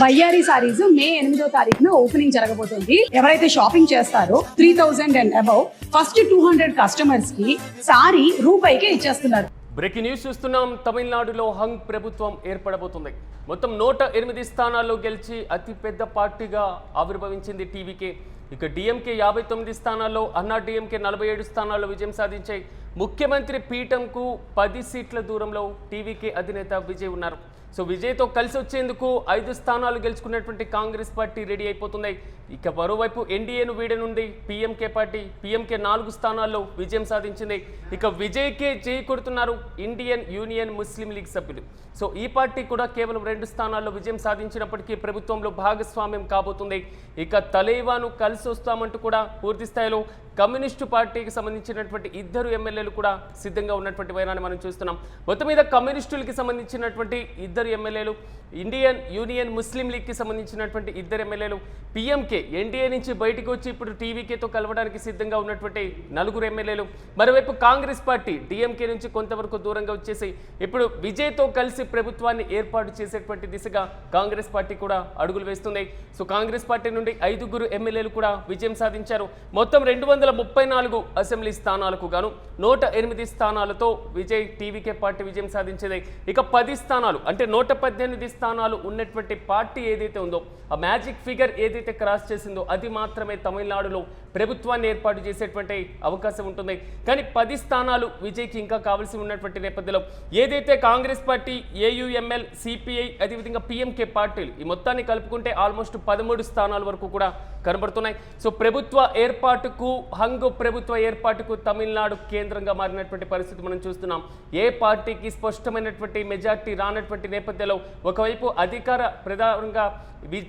వయ్యారి సారీస్ మే 8వ తారీఖున ఓపెనింగ్ జరగబోతుంది. ఎవరైతే షాపింగ్ చేస్తారో 3000 అండ్ అబౌవ్ ఫస్ట్ 200 కస్టమర్స్ కి సారీ రూపాయికే ఇచ్చేస్తున్నారు. బ్రేకింగ్ న్యూస్ చూస్తున్నాం. తమిళనాడులో హంగ్ ప్రభుత్వం ఏర్పడబోతుంది. మొత్తం 108 స్థానాల్లో గెలిచి అతిపెద్ద పార్టీగా ఆవిర్భవించింది టీవీకే. ఇక డిఎంకే 59 స్థానాల్లో, అన్నా డిఎంకే 47 స్థానాల్లో విజయం సాధించాయి. ముఖ్యమంత్రి పీఠంకు 10 సీట్ల దూరంలో టీవీకే అధినేత విజయ్ ఉన్నారు. సో విజయ్తో కలిసి వచ్చేందుకు 5 స్థానాలు గెలుచుకున్నటువంటి కాంగ్రెస్ పార్టీ రెడీ అయిపోతుంది. ఇక మరోవైపు ఎన్డీఏను వీడనుంది పీఎంకే పార్టీ. పీఎంకే 4 స్థానాల్లో విజయం సాధించింది. ఇక విజయ్కే జై కొడుతున్నారు ఇండియన్ యూనియన్ ముస్లిం లీగ్ సభ్యులు. సో ఈ పార్టీ కూడా కేవలం 2 స్థానాల్లో విజయం సాధించినప్పటికీ ప్రభుత్వంలో భాగస్వామ్యం కాబోతుంది. ఇక తలేవాను కలిసి వస్తామంటూ కూడా పూర్తి స్థాయిలో కమ్యూనిస్టు పార్టీకి సంబంధించినటువంటి 2 ఎమ్మెల్యేలు కూడా సిద్ధంగా ఉన్నటువంటి వైనాన్ని మనం చూస్తున్నాం. మొత్తం మీద కమ్యూనిస్టులకి సంబంధించినటువంటి 2 ఎమ్మెల్యేలు, ఇండియన్ యూనియన్ ముస్లిం లీగ్కి సంబంధించినటువంటి 2 ఎమ్మెల్యేలు, పీఎంకే ఎన్డీఏ నుంచి బయటకు వచ్చి ఇప్పుడు టీవీకేతో కలవడానికి సిద్ధంగా ఉన్నటువంటి 4 ఎమ్మెల్యేలు, మరోవైపు కాంగ్రెస్ పార్టీ డిఎంకే నుంచి కొంతవరకు దూరంగా వచ్చేసి ఇప్పుడు విజయ్తో కలిసి ప్రభుత్వాన్ని ఏర్పాటు చేసేటువంటి దిశగా కాంగ్రెస్ పార్టీ కూడా అడుగులు వేస్తుంది. సో కాంగ్రెస్ పార్టీ నుండి 5 ఎమ్మెల్యేలు కూడా విజయం సాధించారు. మొత్తం 234 అసెంబ్లీ స్థానాలకు గాను 108 స్థానాలతో విజయ్ టీవీకే పార్టీ విజయం సాధించింది. ఇక 10 స్థానాలు అంటే 118 స్థానాలు ఉన్నటువంటి పార్టీ ఏదైతే ఉందో, ఆ మ్యాజిక్ ఫిగర్ ఏదైతే క్రాస్ చేసిందో అది మాత్రమే తమిళనాడులో ప్రభుత్వాన్ని ఏర్పాటు చేసేటువంటి అవకాశం ఉంటుంది. కానీ 10 స్థానాలు విజయ్కి ఇంకా కావాల్సి ఉన్నటువంటి నేపథ్యంలో ఏదైతే కాంగ్రెస్ పార్టీ, ఏయుఎంఎల్, సిపిఐ, అదేవిధంగా పీఎంకే పార్టీలు ఈ మొత్తాన్ని కలుపుకుంటే ఆల్మోస్ట్ 13 స్థానాల వరకు కూడా కనబడుతున్నాయి. సో ప్రభుత్వ ఏర్పాటుకు, హంగ్ ప్రభుత్వ ఏర్పాటుకు తమిళనాడు కేంద్రంగా మారినటువంటి పరిస్థితి మనం చూస్తున్నాం. ఏ పార్టీకి స్పష్టమైనటువంటి మెజార్టీ రానటువంటి నేపథ్యంలో ఒకవైపు అధికార ప్రధానంగా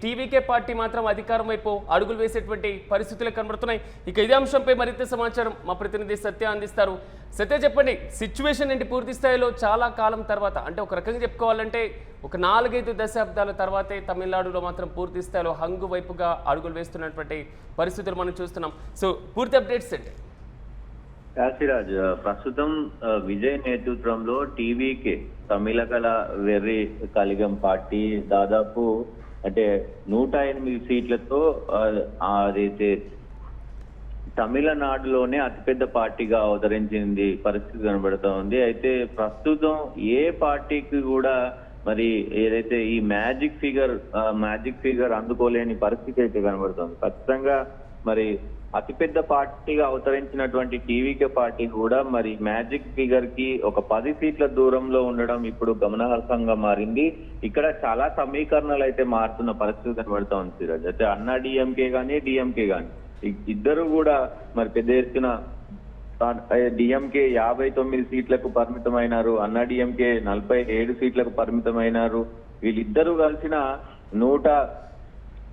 టీవీకే పార్టీ మాత్రం అధికారం వైపు అడుగులు వేసేటువంటి పరిస్థితులు కనబడుతున్నాయి. ఇక ఇదే అంశంపై మరింత సమాచారం మా ప్రతినిధి సత్య అందిస్తారు. సత్య, చెప్పండి, సిచ్యువేషన్ ఏంటి పూర్తి స్థాయిలో? చాలా కాలం తర్వాత, అంటే ఒక రకంగా చెప్పుకోవాలంటే ఒక 4-5 దశాబ్దాల తర్వాతే తమిళనాడులో మాత్రం పూర్తి స్థాయిలో హంగు వైపుగా అడుగులు వేస్తున్నటువంటి పరిస్థితులు మనం చూస్తున్నాం. సో పూర్తి అప్డేట్స్ ఏంటి? కాశీరాజ్, ప్రస్తుతం విజయ్ నేతృత్వంలో టీవీకే తమిళకళ వెర్రి కలిగం పార్టీ దాదాపు అంటే 108 సీట్లతో అదైతే తమిళనాడులోనే అతిపెద్ద పార్టీగా అవతరించింది పరిస్థితి కనబడుతూ ఉంది. అయితే ప్రస్తుతం ఏ పార్టీకి కూడా మరి ఏదైతే ఈ మ్యాజిక్ ఫిగర్ అందుకోలేని పరిస్థితి అయితే కనబడుతుంది. ఖచ్చితంగా మరి అతిపెద్ద పార్టీగా అవతరించినటువంటి టీవీకే పార్టీ కూడా మరి మ్యాజిక్ ఫిగర్ కి ఒక 10 సీట్ల దూరంలో ఉండడం ఇప్పుడు గమనార్హంగా మారింది. ఇక్కడ చాలా సమీకరణలు అయితే మారుతున్న పరిస్థితి కనబడుతూ ఉంది సిరాజ్. అయితే అన్నా డిఎంకే కానీ డిఎంకే కానీ ఇద్దరు కూడా మరి పెద్ద ఎత్తున డిఎంకే 59 సీట్లకు పరిమితమైనారు, అన్నా డిఎంకే 47 సీట్లకు పరిమితమైనారు. వీళ్ళిద్దరూ కలిసిన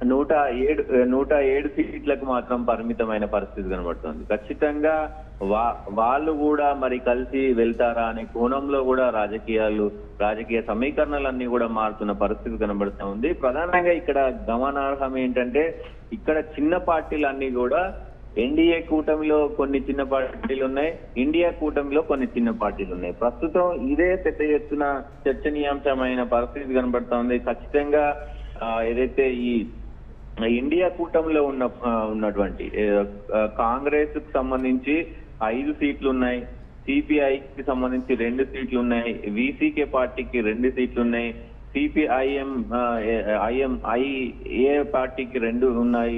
107 సీట్లకు మాత్రం పరిమితమైన పరిస్థితి కనబడుతుంది. ఖచ్చితంగా వాళ్ళు కూడా మరి కలిసి వెళ్తారా అనే కోణంలో కూడా రాజకీయ సమీకరణలన్నీ కూడా మారుతున్న పరిస్థితి కనబడుతూ ఉంది. ప్రధానంగా ఇక్కడ గమనార్హం ఏంటంటే ఇక్కడ చిన్న పార్టీలన్నీ కూడా ఎన్డీఏ కూటమిలో కొన్ని చిన్న పార్టీలు ఉన్నాయి, ఇండియా కూటమిలో కొన్ని చిన్న పార్టీలు ఉన్నాయి. ప్రస్తుతం ఇదే పెద్ద ఎత్తున చర్చనీయాంశమైన పరిస్థితి కనబడుతూ ఉంది. ఖచ్చితంగా ఏదైతే ఈ ఇండియా కూటమిలో ఉన్నటువంటి కాంగ్రెస్ కు సంబంధించి 5 సీట్లు ఉన్నాయి, సిపిఐకి సంబంధించి 2 సీట్లు ఉన్నాయి, విసికే పార్టీకి 2 సీట్లు ఉన్నాయి, ఐఏ పార్టీకి 2 ఉన్నాయి,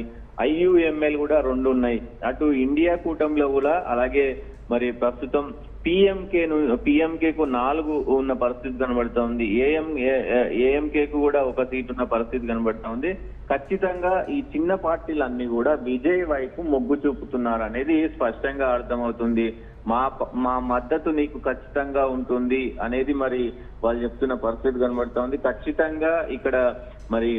ఐయుఎంఎల్ కూడా 2 ఉన్నాయి. అటు ఇండియా కూటమిలో కూడా అలాగే మరి ప్రస్తుతం పిఎంకేకు 4 ఉన్న పరిస్థితి కనబడుతూ ఉంది. ఏఎంకేకు కూడా 1 సీట్ ఉన్న పరిస్థితి కనబడుతూ ఉంది. ఖచ్చితంగా ఈ చిన్న పార్టీలన్నీ కూడా విజయ్ వైపు మొగ్గు చూపుతున్నారు అనేది స్పష్టంగా అర్థమవుతుంది. మా మద్దతు నీకు ఖచ్చితంగా ఉంటుంది అనేది మరి వాళ్ళు చెప్తున్న పరిస్థితి కనబడుతూ ఉంది. ఖచ్చితంగా ఇక్కడ మరి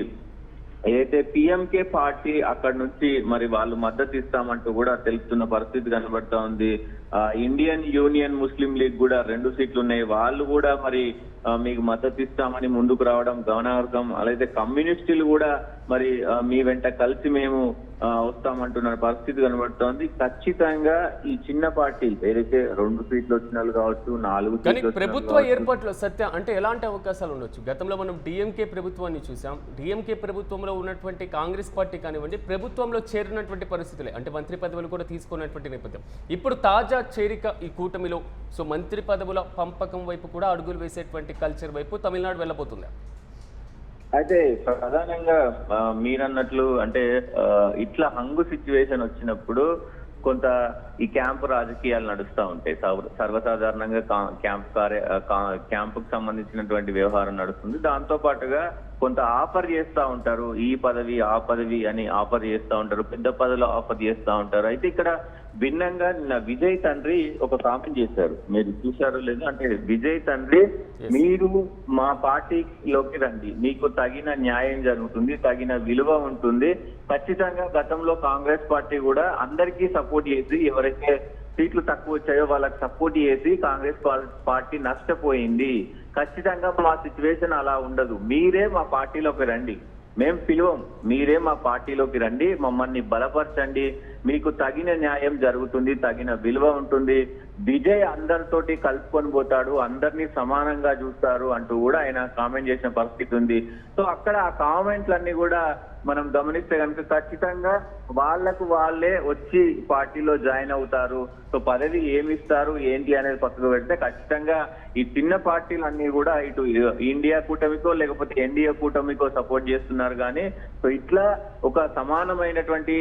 ఏదైతే పిఎంకే పార్టీ అక్కడ నుంచి మరి వాళ్ళు మద్దతు ఇస్తామంటూ కూడా తెలుపుతున్న పరిస్థితి కనబడుతూ ఉంది. ఇండియన్ యూనియన్ ముస్లిం లీగ్ కూడా 2 సీట్లు ఉన్నాయి, వాళ్ళు కూడా మరి మీకు మద్దతు ఇస్తామని ముందుకు రావడం గమనార్హం. అలాగే కమ్యూనిస్టులు కూడా మరి మీ వెంట కలిసి మేము వస్తామంటున్న పరిస్థితి కనబడుతోంది. ఖచ్చితంగా ఈ చిన్న పార్టీలు ఏదైతే 2 సీట్లు వచ్చిన వాళ్ళు కావచ్చు, 4 కానీ సీట్లు ప్రభుత్వ ఏర్పాట్లో సత్య అంటే ఎలాంటి అవకాశాలు ఉండొచ్చు? గతంలో మనం డిఎంకే ప్రభుత్వాన్ని చూసాం. డిఎంకే ప్రభుత్వంలో ఉన్నటువంటి కాంగ్రెస్ పార్టీ కానివ్వండి, ప్రభుత్వంలో చేరినటువంటి పరిస్థితులే, అంటే మంత్రి పదవులు కూడా తీసుకున్నటువంటి నేపథ్యం. ఇప్పుడు తాజా చేరిక ఈ కూటమిలో, సో మంత్రి పదవుల పంపకం వైపు కూడా అడుగులు వేసేటువంటి కల్చర్ వైపు తమిళనాడు వెళ్ళబోతుంది. అయితే ప్రధానంగా మీరన్నట్లు అంటే ఇట్లా హంగు సిచ్యువేషన్ వచ్చినప్పుడు కొంత ఈ క్యాంపు రాజకీయాలు నడుస్తూ ఉంటాయి. సర్వసాధారణంగా క్యాంపుకు సంబంధించినటువంటి వ్యవహారం నడుస్తుంది. దాంతో పాటుగా కొంత ఆఫర్ చేస్తూ ఉంటారు, ఈ పదవి ఆ పదవి అని ఆఫర్ చేస్తూ ఉంటారు, పెద్ద పదవిలో ఆఫర్ చేస్తూ ఉంటారు. అయితే ఇక్కడ భిన్నంగా నిన్న విజయ్ తండ్రి ఒక కామెంట్ చేశారు, మీరు చూశారో లేదో. అంటే విజయ్ తండ్రి, మీరు మా పార్టీలోకి రండి, మీకు తగిన న్యాయం జరుగుతుంది, తగిన విలువ ఉంటుంది. ఖచ్చితంగా గతంలో కాంగ్రెస్ పార్టీ కూడా అందరికీ సపోర్ట్ చేసి, ఎవరైతే సీట్లు తక్కువ వచ్చాయో వాళ్ళకి సపోర్ట్ చేసి కాంగ్రెస్ పార్టీ నష్టపోయింది. ఖచ్చితంగా మా సిచ్యువేషన్ అలా ఉండదు, మీరే మా పార్టీలోకి రండి, మేం పిలువం, మీరే మా పార్టీలోకి రండి, మమ్మల్ని బలపరచండి, మీకు తగిన న్యాయం జరుగుతుంది, తగిన విలువ ఉంటుంది, విజయ్ అందరితోటి కలుపుకొని పోతాడు, అందరినీ సమానంగా చూస్తారు అంటూ కూడా ఆయన కామెంట్ చేసిన పరిస్థితి ఉంది. సో అక్కడ ఆ కామెంట్లన్నీ కూడా మనం గమనిస్తే కనుక ఖచ్చితంగా వాళ్లకు వాళ్ళే వచ్చి పార్టీలో జాయిన్ అవుతారు. సో పదవి ఏమిస్తారు ఏంటి అనేది పక్కకు పెడితే ఖచ్చితంగా ఈ చిన్న పార్టీలన్నీ కూడా ఇటు ఇండియా కూటమికో లేకపోతే ఎన్డీఏ కూటమికో సపోర్ట్ చేస్తున్నారు. కానీ సో ఇట్లా ఒక సమానమైనటువంటి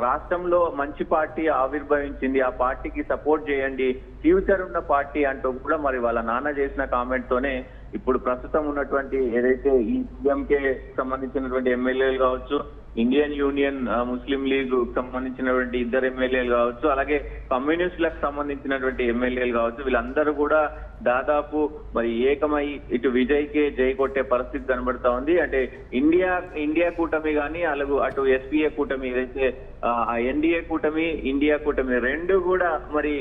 రాష్ట్రంలో మంచి పార్టీ ఆవిర్భవించింది, ఆ పార్టీకి సపోర్ట్ చేయండి, ఫ్యూచర్ ఉన్న పార్టీ అంటూ కూడా మరి వాళ్ళ నాన్న చేసిన కామెంట్ తోనే ఇప్పుడు ప్రస్తుతం ఉన్నటువంటి ఏదైతే ఈ సీఎంకే సంబంధించినటువంటి ఎమ్మెల్యేలు కావచ్చు, ఇండియన్ యూనియన్ ముస్లిం లీగ్ సంబంధించినటువంటి 2 ఎమ్మెల్యేలు కావచ్చు, అలాగే కమ్యూనిస్టులకు సంబంధించినటువంటి ఎమ్మెల్యేలు కావచ్చు, వీళ్ళందరూ కూడా దాదాపు మరి ఏకమై ఇటు విజయ్ కే జై కొట్టే పరిస్థితి కనబడతా ఉంది. అంటే ఇండియా కూటమి కానీ అలాగే అటు ఎస్పీఏ కూటమి ఏదైతే ఎన్డీఏ కూటమి, ఇండియా కూటమి రెండు కూడా మరి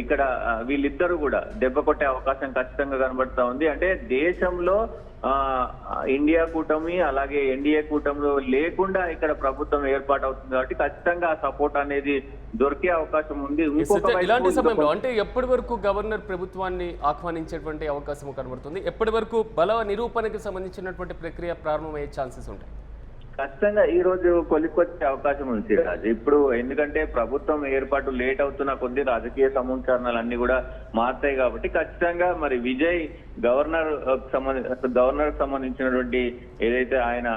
ఇక్కడ వీళ్ళిద్దరూ కూడా దెబ్బ కొట్టే అవకాశం ఖచ్చితంగా కనబడతా ఉంది. అంటే దేశంలో ఇండియా కూటమి అలాగే ఎన్డీఏ కూటమిలో లేకుండా ఇక్కడ ప్రభుత్వం ఏర్పాటు అవుతుంది కాబట్టి ఖచ్చితంగా సపోర్ట్ అనేది దొరికే అవకాశం ఉంది. ఇలాంటి సమయంలో అంటే ఎప్పటి వరకు గవర్నర్ ప్రభుత్వాన్ని ఆహ్వానించేటువంటి అవకాశం కనబడుతుంది? ఎప్పటి వరకు బల నిరూపణకి సంబంధించినటువంటి ప్రక్రియ ప్రారంభమయ్యే ఛాన్సెస్ ఉంటాయి? ఖచ్చితంగా ఈ రోజు కొలిక్కొచ్చే అవకాశం ఉంది రాజు. ఇప్పుడు ఎందుకంటే ప్రభుత్వం ఏర్పాటు లేట్ అవుతున్న కొద్ది రాజకీయ సమీకరణాలన్నీ కూడా మారుతాయి కాబట్టి ఖచ్చితంగా మరి విజయ్ గవర్నర్ సంబంధించినటువంటి ఏదైతే ఆయన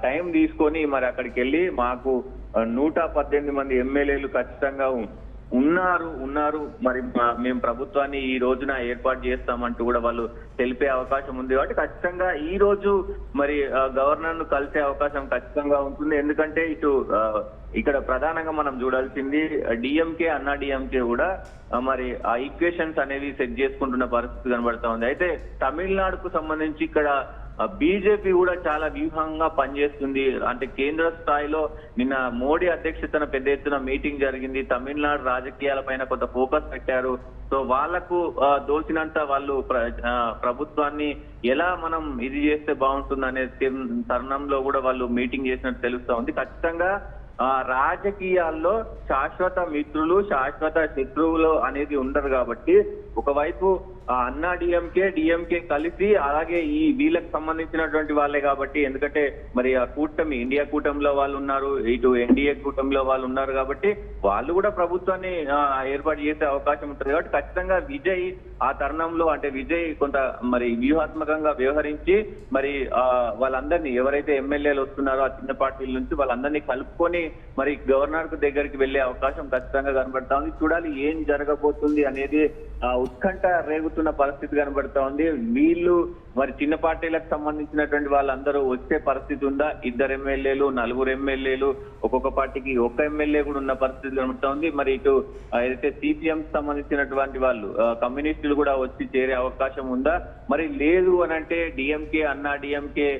టైం తీసుకొని మరి అక్కడికి వెళ్ళి మాకు 118 మంది ఎమ్మెల్యేలు ఖచ్చితంగా ఉన్నారు మరి మేము ప్రభుత్వాన్ని ఈ రోజున ఏర్పాటు చేస్తామంటూ కూడా వాళ్ళు తెలిపే అవకాశం ఉంది. కాబట్టి ఖచ్చితంగా ఈ రోజు మరి గవర్నర్ ను కలిసే అవకాశం ఖచ్చితంగా ఉంటుంది. ఎందుకంటే ఇటు ఇక్కడ ప్రధానంగా మనం చూడాల్సింది డిఎంకే అన్నా డిఎంకే కూడా మరి ఆ ఈక్వేషన్స్ అనేవి సెట్ చేసుకుంటున్న పరిస్థితి కనబడతా ఉంది. అయితే తమిళనాడుకు సంబంధించి ఇక్కడ బీజేపీ కూడా చాలా వ్యూహంగా పనిచేస్తుంది. అంటే కేంద్ర స్థాయిలో నిన్న మోడీ అధ్యక్షతన పెద్ద ఎత్తున మీటింగ్ జరిగింది. తమిళనాడు రాజకీయాల పైన కొంత ఫోకస్ పెట్టారు. సో వాళ్లకు దోచినంత వాళ్ళు ప్రభుత్వాన్ని ఎలా మనం ఇది చేస్తే బాగుంటుంది అనే తరుణంలో కూడా వాళ్ళు మీటింగ్ చేసినట్టు తెలుస్తా ఉంది. ఖచ్చితంగా రాజకీయాల్లో శాశ్వత మిత్రులు శాశ్వత శత్రువులు అనేది ఉండరు కాబట్టి ఒకవైపు అన్నా డిఎంకే కలిసి అలాగే ఈ వీళ్ళకి సంబంధించినటువంటి వాళ్ళే కాబట్టి ఎందుకంటే మరి ఆ కూటమి ఇండియా కూటమిలో వాళ్ళు ఉన్నారు, ఇటు ఎన్డీఏ కూటమిలో వాళ్ళు ఉన్నారు కాబట్టి వాళ్ళు కూడా ప్రభుత్వాన్ని ఏర్పాటు చేసే అవకాశం ఉంటుంది. కాబట్టి ఖచ్చితంగా విజయ్ ఆ తరుణంలో అంటే విజయ్ కొంత మరి వ్యూహాత్మకంగా వ్యవహరించి మరి వాళ్ళందరినీ ఎవరైతే ఎమ్మెల్యేలు వస్తున్నారో ఆ చిన్న పార్టీల నుంచి వాళ్ళందరినీ కలుపుకొని మరి గవర్నర్ కు దగ్గరికి వెళ్లే అవకాశం ఖచ్చితంగా కనబడతా ఉంది. చూడాలి ఏం జరగబోతుంది అనేది ఉత్కంఠ రేగుతున్న పరిస్థితి కనబడతా ఉంది. వీళ్ళు మరి చిన్న పార్టీలకు సంబంధించినటువంటి వాళ్ళందరూ వచ్చే పరిస్థితి ఉందా? 2 ఎమ్మెల్యేలు 4 ఎమ్మెల్యేలు ఒక్కొక్క పార్టీకి 1 ఎమ్మెల్యే కూడా ఉన్న పరిస్థితి కనబడతా ఉంది. మరి ఇటు ఏదైతే సిపిఎం సంబంధించినటువంటి వాళ్ళు కమ్యూనిస్టులు కూడా వచ్చి చేరే అవకాశం ఉందా? మరి లేదు అని అంటే డిఎంకే అన్నా డిఎంకే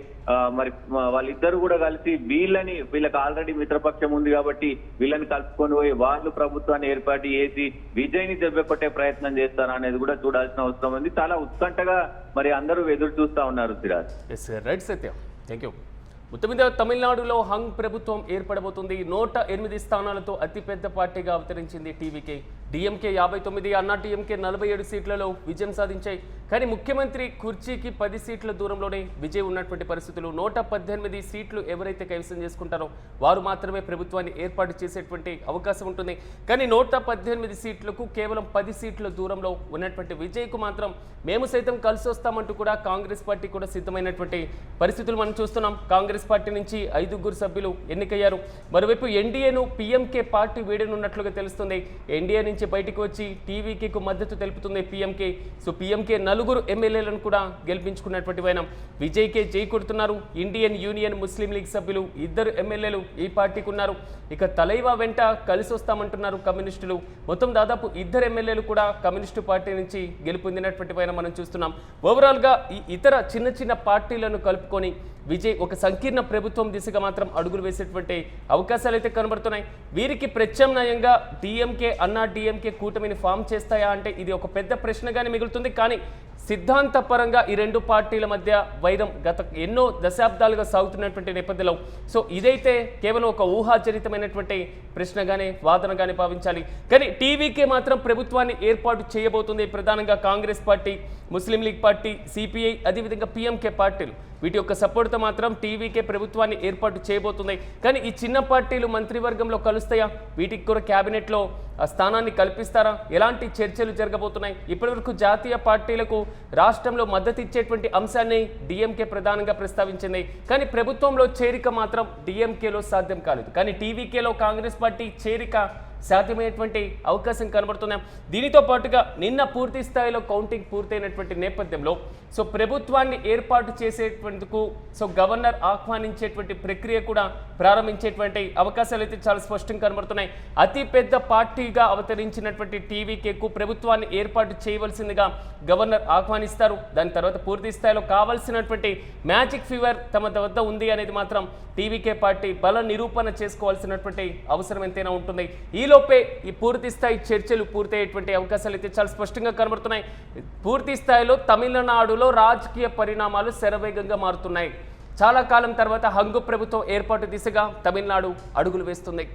మరి వాళ్ళిద్దరు కూడా కలిసి వీళ్ళకి ఆల్రెడీ మిత్రపక్షం ఉంది కాబట్టి వీళ్ళని కలుపుకొని పోయి వాళ్ళు ప్రభుత్వాన్ని ఏర్పాటు చేసి విజయ్ని దెబ్బకొట్టే ప్రయత్నం చేస్తారా అనేది కూడా చూడాల్సిన అవసరం ఉంది. చాలా ఉత్కంఠగా మరి అందరూ ఎదురు చూస్తా ఉన్నారు. Siraj. Right Satyam, thank you. మొత్తం మీద తమిళనాడులో హంగ్ ప్రభుత్వం ఏర్పడబోతుంది. 108 స్థానాలతో అతిపెద్ద పార్టీగా అవతరించింది టీవీకే. డిఎంకే 59, అన్నా టీఎంకే 47 సీట్లలో విజయం సాధించాయి. కానీ ముఖ్యమంత్రి కుర్చీకి 10 సీట్ల దూరంలోనే విజయ్ ఉన్నటువంటి పరిస్థితులు. 118 సీట్లు ఎవరైతే కైవసం చేసుకుంటారో వారు మాత్రమే ప్రభుత్వాన్ని ఏర్పాటు చేసేటువంటి అవకాశం ఉంటుంది. కానీ 118 సీట్లకు కేవలం 10 సీట్ల దూరంలో ఉన్నటువంటి విజయ్కు మాత్రం మేము సైతం కలిసి వస్తామంటూ కూడా కాంగ్రెస్ పార్టీ కూడా సిద్ధమైనటువంటి పరిస్థితులు మనం చూస్తున్నాం. కాంగ్రెస్ పార్టీ నుంచి 5 సభ్యులు ఎన్నికయ్యారు. మరోవైపు ఎన్డీఏను పీఎంకే పార్టీ వీడనున్నట్లుగా తెలుస్తుంది. ఎన్డీఏ నుంచి బయటకు వచ్చి టీవీకేకు మద్దతు తెలుపుతుంది పీఎంకే. సో పీఎంకే 4 ఎమ్మెల్యేలను కూడా గెలిపించుకున్నటువంటి వైనం. విజయ్కే జై కొడుతున్నారు ఇండియన్ యూనియన్ ముస్లిం లీగ్ సభ్యులు. 2 ఎమ్మెల్యేలు ఈ పార్టీకి ఉన్నారు. ఇక తలైవా వెంట కలిసి వస్తామంటున్నారు కమ్యూనిస్టులు. మొత్తం దాదాపు 2 ఎమ్మెల్యేలు కూడా కమ్యూనిస్టు పార్టీ నుంచి గెలుపొందినటువంటి వైనం మనం చూస్తున్నాం. ఓవరాల్గా ఈ ఇతర చిన్న చిన్న పార్టీలను కలుపుకొని విజయ్ ఒక సంకీర్ణ ప్రభుత్వం దిశగా మాత్రం అడుగులు వేసేటువంటి అవకాశాలు అయితే కనబడుతున్నాయి. వీరికి ప్రత్యామ్నాయంగా డిఎంకే, అన్నా డిఎంకే కూటమిని ఫామ్ చేస్తాయా అంటే ఇది ఒక పెద్ద ప్రశ్నగానే మిగులుతుంది. కానీ సిద్ధాంతపరంగా ఈ 2 పార్టీల మధ్య వైరం గత ఎన్నో దశాబ్దాలుగా సాగుతున్నటువంటి నేపథ్యంలో సో ఇదైతే కేవలం ఒక ఊహాజనితమైనటువంటి ప్రశ్నగానే వాదనగానే భావించాలి. కానీ టీవీకే మాత్రం ప్రభుత్వాన్ని ఏర్పాటు చేయబోతుంది. ప్రధానంగా కాంగ్రెస్ పార్టీ, ముస్లిం లీగ్ పార్టీ, సిపిఐ, అదేవిధంగా పిఎంకే పార్టీలు వీటి యొక్క సపోర్ట్తో మాత్రం టీవీకే ప్రభుత్వాన్ని ఏర్పాటు చేయబోతుంది. కానీ ఈ చిన్న పార్టీలు మంత్రివర్గంలో కలుస్తాయా? వీటికి కూడా క్యాబినెట్లో స్థానాన్ని కల్పిస్తారా? ఎలాంటి చర్చలు జరగబోతున్నాయి? ఇప్పటివరకు జాతీయ పార్టీలకు రాష్ట్రంలో మద్దతు ఇచ్చేటువంటి అంశాన్ని డిఎంకే ప్రధానంగా ప్రస్తావించింది. కానీ ప్రభుత్వంలో చేరిక మాత్రం డిఎంకేలో సాధ్యం కాలేదు. కానీ టీవీకేలో కాంగ్రెస్ పార్టీ చేరిక సాధ్యమయ్యేటువంటి అవకాశం కనబడుతున్నాం. దీనితో పాటుగా నిన్న పూర్తి స్థాయిలో కౌంటింగ్ పూర్తయినటువంటి నేపథ్యంలో సో ప్రభుత్వాన్ని ఏర్పాటు చేసేందుకు సో గవర్నర్ ఆహ్వానించేటువంటి ప్రక్రియ కూడా ప్రారంభించేటువంటి అవకాశాలు అయితే చాలా స్పష్టంగా కనబడుతున్నాయి. అతిపెద్ద పార్టీగా అవతరించినటువంటి టీవీకేకు ప్రభుత్వాన్ని ఏర్పాటు చేయవలసిందిగా గవర్నర్ ఆహ్వానిస్తారు. దాని తర్వాత పూర్తి స్థాయిలో కావాల్సినటువంటి మ్యాజిక్ ఫీవర్ తమ వద్ద ఉంది అనేది మాత్రం టీవీకే పార్టీ బల నిరూపణ చేసుకోవాల్సినటువంటి అవసరం ఎంతైనా ఉంటుంది. ఈలోపే ఈ పూర్తి స్థాయి చర్చలు పూర్తయ్యేటువంటి అవకాశాలు అయితే చాలా స్పష్టంగా కనబడుతున్నాయి. పూర్తి స్థాయిలో తమిళనాడులో రాజకీయ పరిణామాలు శరవేగంగా మారుతున్నాయి. చాలా కాలం తర్వాత హంగు ప్రభుత్వం ఏర్పాటు దిశగా తమిళనాడు అడుగులు వేస్తుంది.